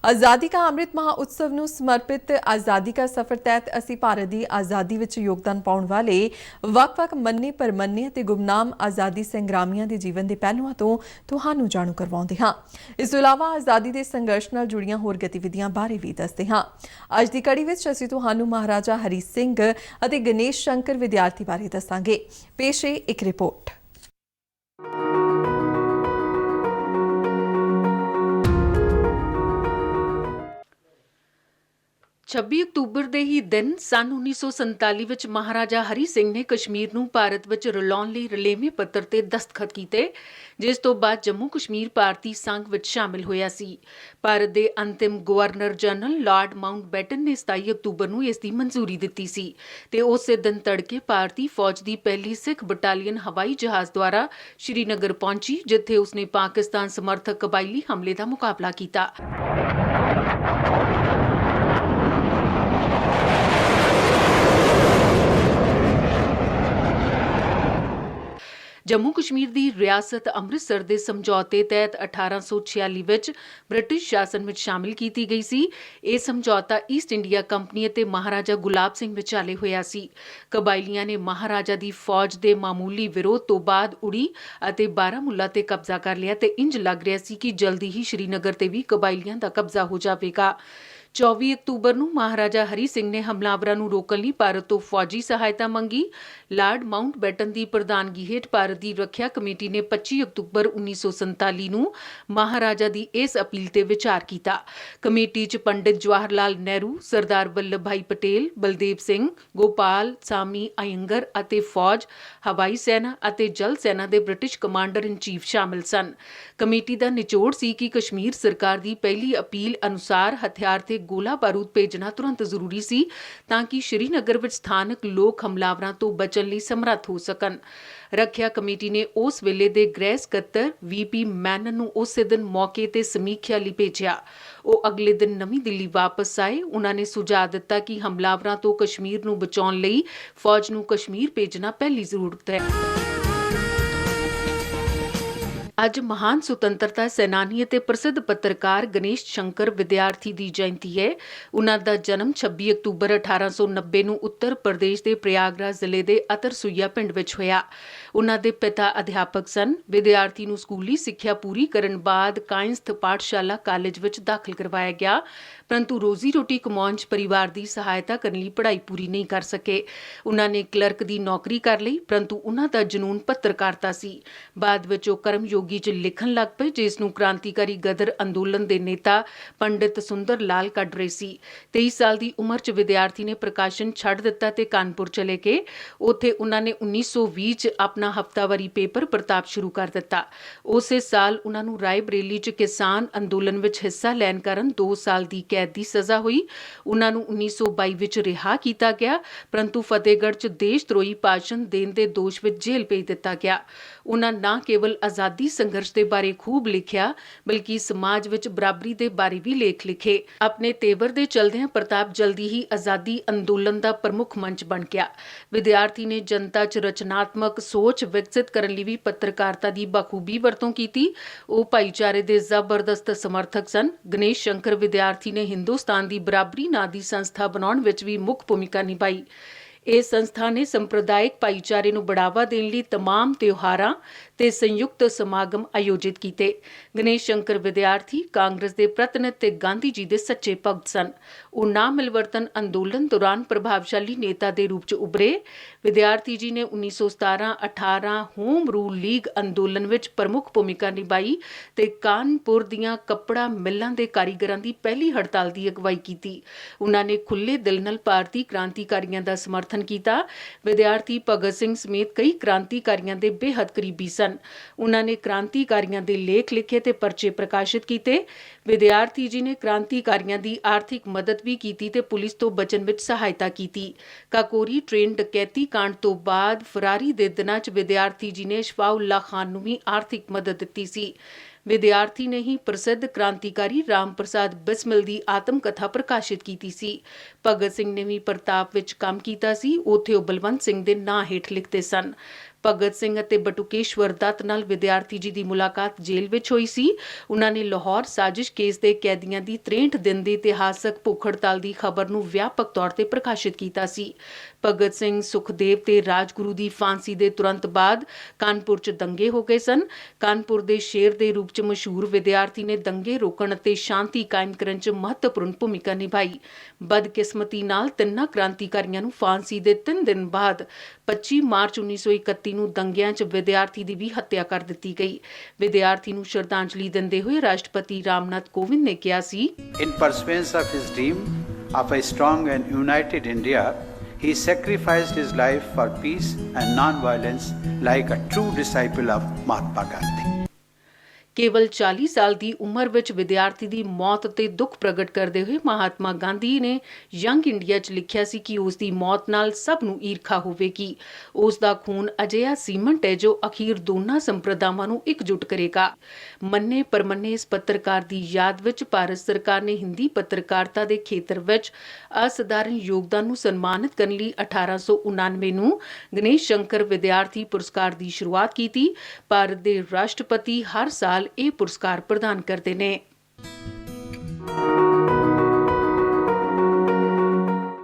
आज़ादी का अमृत महोत्सव ਨੂੰ ਸਮਰਪਿਤ आज़ादी का सफर तहत ਅਸੀਂ ਭਾਰਤ ਦੀ ਆਜ਼ਾਦੀ ਵਿੱਚ ਯੋਗਦਾਨ ਪਾਉਣ ਵਾਲੇ ਵੱਖ-ਵੱਖ ਮੰਨੇ ਪਰਮੰਨੇ ਅਤੇ ਗੁਮਨਾਮ ਆਜ਼ਾਦੀ ਸੰਗਰਾਮੀਆਂ ਦੇ ਜੀਵਨ ਦੇ ਪਹਿਲੂਆਂ ਤੋਂ ਤੁਹਾਨੂੰ ਜਾਣੂ ਕਰਵਾਉਂਦੇ ਹਾਂ। ਇਸ ਤੋਂ ਇਲਾਵਾ ਆਜ਼ਾਦੀ ਦੇ ਸੰਘਰਸ਼ ਨਾਲ ਜੁੜੀਆਂ ਹੋਰ ਗਤੀਵਿਧੀਆਂ ਬਾਰੇ ਵੀ ਦੱਸਦੇ ਹਾਂ। ਅੱਜ ਦੀ ਕੜੀ ਵਿੱਚ ਅਸੀਂ ਤੁਹਾਨੂੰ ਮਹਾਰਾਜਾ ਹਰੀ ਸਿੰਘ ਅਤੇ ਗਣੇਸ਼ ਸ਼ੰਕਰ ਵਿਦਿਆਰਥੀ ਬਾਰੇ ਦੱਸਾਂਗੇ। ਪੇਸ਼ ਹੈ ਇੱਕ ਰਿਪੋਰਟ। 26 ਅਕਤੂਬਰ ਦੇ ਹੀ ਦਿਨ ਸਨ 1947 ਵਿੱਚ ਮਹਾਰਾਜਾ ਹਰੀ ਸਿੰਘ ਨੇ ਕਸ਼ਮੀਰ ਨੂੰ ਭਾਰਤ ਵਿੱਚ ਰਲਾਉਣ ਲਈ ਰਲੇਵੇਂ ਪੱਤਰ ਤੇ ਦਸਤਖਤ ਕੀਤੇ, ਜਿਸ ਤੋਂ ਬਾਅਦ ਜੰਮੂ ਕਸ਼ਮੀਰ ਭਾਰਤੀ ਸੰਘ ਵਿੱਚ ਸ਼ਾਮਿਲ ਹੋਇਆ ਸੀ। ਭਾਰਤ ਦੇ ਅੰਤਿਮ ਗਵਰਨਰ ਜਨਰਲ ਲਾਰਡ ਮਾਊਂਟਬੈਟਨ ਨੇ 27 ਅਕਤੂਬਰ ਨੂੰ ਇਸ ਦੀ ਮਨਜ਼ੂਰੀ ਦਿੱਤੀ ਸੀ ਤੇ ਉਸੇ ਦਿਨ ਤੜਕੇ ਭਾਰਤੀ ਫੌਜ ਦੀ ਪਹਿਲੀ ਸਿੱਖ ਬਟਾਲੀਅਨ ਹਵਾਈ ਜਹਾਜ਼ ਦੁਆਰਾ ਸ਼੍ਰੀਨਗਰ ਪਹੁੰਚੀ, ਜਿੱਥੇ ਉਸਨੇ ਪਾਕਿਸਤਾਨ ਸਮਰਥਕ ਕਬਾਇਲੀ ਹਮਲੇ ਦਾ ਮੁਕਾਬਲਾ ਕੀਤਾ। ਜੰਮੂ ਕਸ਼ਮੀਰ ਦੀ ਰਿਆਸਤ ਅੰਮ੍ਰਿਤਸਰ ਦੇ ਸਮਝੌਤੇ ਤਹਿਤ 1846 ਵਿੱਚ ਬ੍ਰਿਟਿਸ਼ ਸ਼ਾਸਨ ਵਿੱਚ ਸ਼ਾਮਿਲ ਕੀਤੀ ਗਈ ਸੀ। ਇਹ ਸਮਝੌਤਾ ਈਸਟ ਇੰਡੀਆ ਕੰਪਨੀ ਅਤੇ ਮਹਾਰਾਜਾ ਗੁਲਾਬ ਸਿੰਘ ਵਿਚਾਲੇ ਹੋਇਆ ਸੀ। ਕਬਾਇਲੀਆਂ ਨੇ ਮਹਾਰਾਜਾ ਦੀ ਫੌਜ ਦੇ ਮਾਮੂਲੀ ਵਿਰੋਧ ਤੋਂ ਬਾਅਦ ਉੜੀ ਅਤੇ ਬਾਰਾਮੂਲਾ ਤੇ ਕਬਜ਼ਾ ਕਰ ਲਿਆ ਤੇ ਇੰਜ ਲੱਗ ਰਿਹਾ ਸੀ ਕਿ ਜਲਦੀ ਹੀ ਸ਼੍ਰੀਨਗਰ ਤੇ ਵੀ ਕਬਾਇਲੀਆਂ ਦਾ ਕਬਜ਼ਾ ਹੋ ਜਾਵੇਗਾ। 24 ਅਕਤੂਬਰ ਨੂੰ ਮਹਾਰਾਜਾ ਹਰੀ ਸਿੰਘ ਨੇ ਹਮਲਾਵਰਾਂ ਨੂੰ ਰੋਕਣ ਲਈ ਭਾਰਤ ਤੋਂ ਫੌਜੀ ਸਹਾਇਤਾ ਮੰਗੀ। ਲਾਰਡ ਮਾਊਂਟਬੈਟਨ ਦੀ ਪ੍ਰਧਾਨਗੀ ਹੇਠ ਭਾਰਤ ਦੀ ਰੱਖਿਆ ਕਮੇਟੀ ਨੇ 25 ਅਕਤੂਬਰ 1947 ਨੂੰ ਮਹਾਰਾਜਾ ਦੀ ਇਸ ਅਪੀਲ ਤੇ ਵਿਚਾਰ ਕੀਤਾ। ਕਮੇਟੀ 'ਚ ਪੰਡਿਤ ਜਵਾਹਰ ਲਾਲ ਨਹਿਰੂ, ਸਰਦਾਰ ਵੱਲਭ ਭਾਈ ਪਟੇਲ, ਬਲਦੇਵ ਸਿੰਘ, ਗੋਪਾਲ ਸਾਮੀ ਅਯੰਗਰ ਅਤੇ ਫੌਜ, ਹਵਾਈ ਸੈਨਾ ਅਤੇ ਜਲ ਸੈਨਾ ਦੇ ਬ੍ਰਿਟਿਸ਼ ਕਮਾਂਡਰ ਇਨ ਚੀਫ ਸ਼ਾਮਿਲ ਸਨ। ਕਮੇਟੀ ਦਾ ਨਿਚੋੜ ਸੀ ਕਿ ਕਸ਼ਮੀਰ ਸਰਕਾਰ ਦੀ ਪਹਿਲੀ ਅਪੀਲ ਅਨੁਸਾਰ ਹਥਿਆਰ ਤੇ ਗੋਲਾ ਬਾਰੂਦ ਭੇਜਣਾ ਤੁਰੰਤ ਜ਼ਰੂਰੀ ਸੀ ਤਾਂ ਕਿ ਸ਼੍ਰੀਨਗਰ ਵਿੱਚ ਸਥਾਨਕ ਲੋਕ ਹਮਲਾਵਰਾਂ ਤੋਂ ਬਚਣ ਲਈ ਸਮਰੱਥ ਹੋ ਸਕਣ। ਰੱਖਿਆ ਕਮੇਟੀ ਨੇ ਉਸ ਵੇਲੇ ਦੇ ਗ੍ਰਹਿ ਸਕੱਤਰ ਵੀਪੀ ਮੈਨਨ ਨੂੰ ਉਸੇ ਦਿਨ ਮੌਕੇ ਤੇ ਸਮੀਖਿਆ ਲਈ ਭੇਜਿਆ। ਉਹ ਅਗਲੇ ਦਿਨ ਨਵੀਂ ਦਿੱਲੀ ਵਾਪਸ ਆਏ। ਉਹਨਾਂ ਨੇ ਸੁਝਾਅ ਦਿੱਤਾ ਕਿ ਹਮਲਾਵਰਾਂ ਤੋਂ ਕਸ਼ਮੀਰ ਨੂੰ ਬਚਾਉਣ ਲਈ ਫੌਜ ਨੂੰ ਕਸ਼ਮੀਰ ਭੇਜਣਾ ਪਹਿਲੀ ਜ਼ਰੂਰਤ ਹੈ। ਅੱਜ ਮਹਾਨ ਸੁਤੰਤਰਤਾ ਸੈਨਾਨੀ ਅਤੇ ਪ੍ਰਸਿੱਧ ਪੱਤਰਕਾਰ ਗਣੇਸ਼ ਸ਼ੰਕਰ ਵਿਦਿਆਰਥੀ ਦੀ ਜਯੰਤੀ ਹੈ। ਉਹਨਾਂ ਦਾ ਜਨਮ 26 ਅਕਤੂਬਰ 1890 ਨੂੰ ਉੱਤਰ ਪ੍ਰਦੇਸ਼ ਦੇ ਪ੍ਰਯਾਗਰਾਜ ਜ਼ਿਲ੍ਹੇ ਦੇ ਅਤਰਸੂਈਆ ਪਿੰਡ ਵਿੱਚ ਹੋਇਆ। ਉਹਨਾਂ ਦੇ ਪਿਤਾ ਅਧਿਆਪਕ ਸਨ। ਵਿਦਿਆਰਥੀ ਨੂੰ ਸਕੂਲੀ ਸਿੱਖਿਆ ਪੂਰੀ ਕਰਨ ਬਾਅਦ ਕਾਇਸਥ ਪਾਠਸ਼ਾਲਾ ਕਾਲਜ ਵਿੱਚ ਦਾਖਲ ਕਰਵਾਇਆ ਗਿਆ, ਪਰੰਤੂ ਰੋਜ਼ੀ ਰੋਟੀ ਕਮਾਉਣ 'ਚ ਪਰਿਵਾਰ ਦੀ ਸਹਾਇਤਾ ਕਰਨ ਲਈ ਪੜ੍ਹਾਈ ਪੂਰੀ ਨਹੀਂ ਕਰ ਸਕੇ। ਉਹਨਾਂ ਨੇ ਕਲਰਕ ਦੀ ਨੌਕਰੀ ਕਰ ਲਈ, ਪਰੰਤੂ ਉਹਨਾਂ ਦਾ ਜਨੂੰਨ ਪੱਤਰਕਾਰਤਾ ਸੀ। ਬਾਅਦ ਵਿੱਚ ਉਹ ਕਰਮਯੋਗੀ 'ਚ ਲਿਖਣ ਲੱਗ ਪਏ, ਜਿਸ ਨੂੰ ਕ੍ਰਾਂਤੀਕਾਰੀ ਗਦਰ ਅੰਦੋਲਨ ਦੇ ਨੇਤਾ ਪੰਡਿਤ ਸੁੰਦਰ ਲਾਲ ਕੱਢ ਰਹੇ ਸੀ। 23 ਸਾਲ ਦੀ ਉਮਰ 'ਚ ਵਿਦਿਆਰਥੀ ਨੇ ਪ੍ਰਕਾਸ਼ਨ ਛੱਡ ਦਿੱਤਾ ਤੇ ਕਾਨਪੁਰ ਚਲੇ ਗਏ। ਉੱਥੇ ਉਹਨਾਂ ਨੇ 1920 'ਚ ਆਪਣਾ ਹਫ਼ਤਾਵਾਰੀ ਪੇਪਰ ਪ੍ਰਤਾਪ ਸ਼ੁਰੂ ਕਰ ਦਿੱਤਾ। ਉਸੇ ਸਾਲ ਉਹਨਾਂ ਨੂੰ ਰਾਏ ਬਰੇਲੀ 'ਚ ਕਿਸਾਨ ਅੰਦੋਲਨ ਵਿੱਚ ਹਿੱਸਾ ਲੈਣ ਕਾਰਨ 2 ਸਾਲ ਦੀ ਕੈਦ ਦੀ ਸਜ਼ਾ ਹੋਈ। ਉਹਨਾਂ ਨੂੰ 1922 ਵਿੱਚ ਰਿਹਾ ਕੀਤਾ ਗਿਆ, ਪਰੰਤੂ ਫਤਿਹਗੜ੍ਹ 'ਚ ਦੇਸ਼ ਧਰੋਹੀ ਭਾਸ਼ਣ ਦੇਣ ਦੇ ਦੋਸ਼ ਵਿੱਚ ਜੇਲ੍ਹ ਭੇਜ ਦਿੱਤਾ ਗਿਆ। ਉਹਨਾਂ ਨਾ ਕੇਵਲ ਆਜ਼ਾਦੀ ਸੰਘਰਸ਼ ਦੇ ਬਾਰੇ ਖੂਬ ਲਿਖਿਆ, ਬਲਕਿ ਸਮਾਜ ਵਿੱਚ ਬਰਾਬਰੀ ਦੇ ਬਾਰੇ ਵੀ ਲੇਖ ਲਿਖੇ। ਆਪਣੇ ਤੇਵਰ ਦੇ ਚਲਦਿਆਂ ਪ੍ਰਤਾਪ ਜਲਦੀ ਹੀ ਆਜ਼ਾਦੀ ਅੰਦੋਲਨ ਦਾ ਪ੍ਰਮੁੱਖ ਮੰਚ ਬਣ ਗਿਆ। ਵਿਦਿਆਰਥੀ ਨੇ ਜਨਤਾ 'ਚ ਰਚਨਾਤਮਕ ਸੋਚ ਵਿਕਸਿਤ ਕਰਨ ਲਈ ਵੀ ਪੱਤਰਕਾਰਤਾ ਦੀ ਬਖੂਬੀ ਵਰਤੋਂ ਕੀਤੀ। ਉਹ ਭਾਈਚਾਰੇ ਦੇ ਜ਼ਬਰਦਸਤ ਸਮਰਥਕ ਸਨ। ਗਣੇਸ਼ ਸ਼ੰਕਰ ਵਿਦਿਆਰਥੀ ਨੇ ਹਿੰਦੁਸਤਾਨ ਦੀ ਬਰਾਬਰੀ ਨਾਂ ਦੀ ਸੰਸਥਾ ਬਣਾਉਣ ਵਿੱਚ ਵੀ ਮੁੱਖ ਭੂਮਿਕਾ ਨਿਭਾਈ। ਇਹ ਸੰਸਥਾ ਨੇ ਸੰਪਰਦਾਇਕ ਭਾਈਚਾਰੇ ਨੂੰ ਬੜਾਵਾ ਦੇਣ ਲਈ ਤਮਾਮ ਤਿਉਹਾਰਾਂ ਤੇ ਸੰਯੁਕਤ ਸਮਾਗਮ ਆਯੋਜਿਤ ਕੀਤੇ। ਗਣੇਸ਼ ਸ਼ੰਕਰ ਵਿਦਿਆਰਥੀ ਕਾਂਗਰਸ ਦੇ ਪ੍ਰਤੀਨਿਧ ਤੇ ਗਾਂਧੀ ਜੀ ਦੇ ਸੱਚੇ ਭਗਤ ਸਨ। ਉਹ ਨਾ ਮਿਲਵਰਤਨ ਅੰਦੋਲਨ ਦੌਰਾਨ ਪ੍ਰਭਾਵਸ਼ਾਲੀ ਨੇਤਾ ਦੇ ਰੂਪ 'ਚ ਉਭਰੇ। ਵਿਦਿਆਰਥੀ ਜੀ ਨੇ 1917-18 ਹੋਮ ਰੂਲ ਲੀਗ ਅੰਦੋਲਨ ਵਿੱਚ ਪ੍ਰਮੁੱਖ ਭੂਮਿਕਾ ਨਿਭਾਈ ਤੇ ਕਾਨਪੁਰ ਦੀਆਂ ਕੱਪੜਾ ਮਿੱਲਾਂ ਦੇ ਕਾਰੀਗਰਾਂ ਦੀ ਪਹਿਲੀ ਹੜਤਾਲ ਦੀ ਅਗਵਾਈ ਕੀਤੀ। ਉਹਨਾਂ ਨੇ ਖੁੱਲ੍ਹੇ ਦਿਲ ਨਾਲ ਭਾਰਤੀ ਕ੍ਰਾਂਤੀਕਾਰੀਆਂ ਦਾ ਸਮਰਥਨ ਕੀਤਾ। ਵਿਦਿਆਰਥੀ ਭਗਤ ਸਿੰਘ ਸਮੇਤ ਕਈ ਕ੍ਰਾਂਤੀਕਾਰੀਆਂ ਦੇ ਬੇਹੱਦ ਕਰੀਬੀ ਸਨ। ਉਹਨਾਂ ਨੇ ਕ੍ਰਾਂਤੀਕਾਰੀਆਂ ਦੇ ਲੇਖ ਲਿਖੇ ਤੇ ਪਰਚੇ ਪ੍ਰਕਾਸ਼ਿਤ ਕੀਤੇ। ਵਿਦਿਆਰਥੀ ਜੀ ਨੇ ਕ੍ਰਾਂਤੀਕਾਰੀਆਂ ਦੀ ਆਰਥਿਕ ਮਦਦ ਵੀ ਕੀਤੀ ਤੇ ਪੁਲਿਸ ਤੋਂ ਬਚਣ ਵਿੱਚ ਸਹਾਇਤਾ ਕੀਤੀ। ਕਾਕੋਰੀ ਟ੍ਰੇਨ ਡਕੈਤੀ ਕਾਂਡ ਤੋਂ ਬਾਅਦ ਫਰਾਰੀ ਦੇ ਦਿਨਾਂ 'ਚ ਵਿਦਿਆਰਥੀ ਜੀ ਨੇ ਸ਼ਫਾਉੱਲਾ ਖਾਨ ਨੂੰ ਵੀ ਆਰਥਿਕ ਮਦਦ ਦਿੱਤੀ ਸੀ। ਵਿਦਿਆਰਥੀ ਨੇ ਹੀ ਪ੍ਰਸਿੱਧ ਕ੍ਰਾਂਤੀਕਾਰੀ ਰਾਮ ਪ੍ਰਸਾਦ ਬਿਸਮਿਲ ਦੀ ਆਤਮ ਕਥਾ ਪ੍ਰਕਾਸ਼ਿਤ ਕੀਤੀ ਸੀ। ਭਗਤ ਸਿੰਘ ਨੇ ਵੀ ਪ੍ਰਤਾਪ ਵਿੱਚ ਕੰਮ ਕੀਤਾ ਸੀ। ਉੱਥੇ ਉਹ ਬਲਵੰਤ ਸਿੰਘ ਦੇ ਨਾਂ ਹੇਠ ਲਿਖਦੇ ਸਨ। ਭਗਤ ਸਿੰਘ ਅਤੇ ਬਟੁਕੇਸ਼ਵਰ ਦੱਤ ਨਾਲ ਵਿਦਿਆਰਥੀ ਜੀ ਦੀ ਮੁਲਾਕਾਤ ਜੇਲ੍ਹ ਵਿੱਚ ਹੋਈ ਸੀ। ਉਹਨਾਂ ਨੇ ਲਾਹੌਰ ਸਾਜ਼ਿਸ਼ ਕੇਸ ਦੇ ਕੈਦੀਆਂ ਦੀ 63 ਦਿਨ ਦੀ ਇਤਿਹਾਸਕ ਭੁੱਖ ਹੜਤਾਲ ਦੀ ਖਬਰ ਨੂੰ ਵਿਆਪਕ ਤੌਰ ਤੇ ਪ੍ਰਕਾਸ਼ਿਤ ਕੀਤਾ ਸੀ। ਭਗਤ ਸਿੰਘ, ਸੁਖਦੇਵ ਤੇ ਰਾਜਗੁਰੂ ਦੀ ਫਾਂਸੀ ਦੇ ਤੁਰੰਤ ਬਾਅਦ ਕਾਨਪੁਰ 'ਚ ਦੰਗੇ ਹੋ ਗਏ ਸਨ। ਕਾਨਪੁਰ ਦੇ ਸ਼ੇਰ ਦੇ ਰੂਪ 'ਚ ਮਸ਼ਹੂਰ ਵਿਦਿਆਰਥੀ ਨੇ ਦੰਗੇ ਰੋਕਣ ਅਤੇ ਸ਼ਾਂਤੀ ਕਾਇਮ ਕਰਨ 'ਚ ਮਹੱਤਵਪੂਰਨ ਭੂਮਿਕਾ ਨਿਭਾਈ। ਬਦਕਿਸਮਤੀ ਨਾਲ ਤਿੰਨਾਂ ਕ੍ਰਾਂਤੀਕਾਰੀਆਂ ਨੂੰ ਫਾਂਸੀ ਦੇ 3 ਦਿਨ ਬਾਅਦ 25 ਮਾਰਚ 1931 ਨੂੰ ਦੰਗਿਆਂ 'ਚ ਵਿਦਿਆਰਥੀ ਦੀ ਵੀ ਹੱਤਿਆ ਕਰ ਦਿੱਤੀ ਗਈ। ਵਿਦਿਆਰਥੀ ਨੂੰ ਸ਼ਰਧਾਂਜਲੀ ਦਿੰਦੇ ਹੋਏ ਰਾਸ਼ਟਰਪਤੀ ਰਾਮਨਾਥ ਕੋਵਿੰਦ ਨੇ ਕਿਹਾ ਸੀ, In pursuance of his dream of a strong and united India, he sacrificed his life for peace and non-violence like a true disciple of Mahatma Gandhi. ਕੇਵਲ 40 ਸਾਲ ਦੀ ਉਮਰ ਵਿੱਚ ਵਿਦਿਆਰਥੀ ਦੀ ਮੌਤ ਤੇ ਦੁੱਖ ਪ੍ਰਗਟ ਕਰਦੇ ਹੋਏ ਮਹਾਤਮਾ ਗਾਂਧੀ ਨੇ ਯੰਗ ਇੰਡੀਆ 'ਚ ਲਿਖਿਆ ਸੀ ਕਿ ਉਸ ਦੀ ਮੌਤ ਨਾਲ ਸਭ ਨੂੰ ਈਰਖਾ ਹੋਵੇਗੀ। ਉਸ ਦਾ ਖੂਨ ਅਜਿਹਾ ਸੀਮੈਂਟ ਹੈ ਜੋ ਅਖੀਰ ਦੋਨਾਂ ਸੰਪਰਦਾਵਾਂ ਨੂੰ ਇਕਜੁੱਟ ਕਰੇਗਾ। ਮੰਨੇ ਪਰਮੰਨੇ ਇਸ ਪੱਤਰਕਾਰ ਦੀ ਯਾਦ ਵਿੱਚ ਭਾਰਤ ਸਰਕਾਰ ਨੇ ਹਿੰਦੀ ਪੱਤਰਕਾਰਤਾ ਦੇ ਖੇਤਰ ਵਿੱਚ ਅਸਾਧਾਰਨ ਯੋਗਦਾਨ ਨੂੰ ਸਨਮਾਨਿਤ ਕਰਨ ਲਈ 1899 ਨੂੰ ਗਣੇਸ਼ ਸ਼ੰਕਰ ਵਿਦਿਆਰਥੀ ਪੁਰਸਕਾਰ ਦੀ ਸ਼ੁਰੂਆਤ ਕੀਤੀ। ਭਾਰਤ ਦੇ ਰਾਸ਼ਟਰਪਤੀ ਹਰ ਸਾਲ ਇਹ ਪੁਰਸਕਾਰ ਪ੍ਰਦਾਨ ਕਰਦੇ ਨੇ।